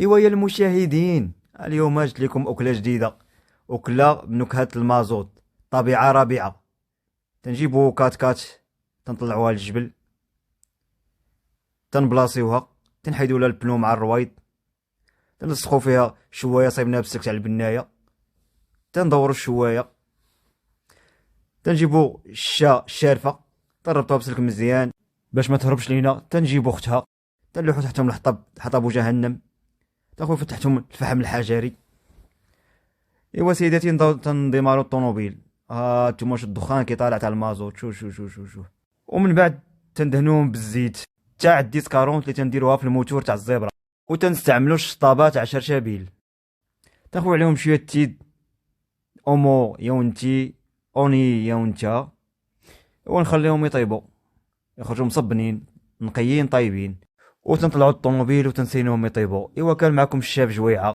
ايوا يا المشاهدين، اليوم جبت لكم أكلة جديدة، أكلة بنكهة المازوت، طبيعة ربيعة. تنجيبو كات كات، تنطلعوها للجبل، تنبلاصيوها، تنحيدو لها البنو مع الرويض، تنلصقو فيها شواية صيبناها بالسلك تاع البناية، تندورو الشواية، تنجيبو الشارفة، تربطوها بسلك مزيان باش ما تهربش لينا، تنجيبو اختها، تنلوحو تحتهم الحطب، حطب جهنم، تاخذ تحتهم الفحم الحجري. ايوا سيداتي، تنديمارو الطوموبيل، ها انتوما واش الدخان كيطالع تاع المازوت، شو شو شو شو شو. ومن بعد تندهنوهم بالزيت تاع الديس كارونت اللي تنديروها في الموتور تاع الزبرة، وتنستعملو الشطابات تاع شرشابيل، تاخذ عليهم شويه تيد اومو يونتي اوني يونتا، ونخليهم يطيبوا، يخرجوا مصبنين نقيين طيبين، وتنطلعوا الطوموبيل وتنسينوهم يطيبوا. ايوا كان معكم الشاف جويعه.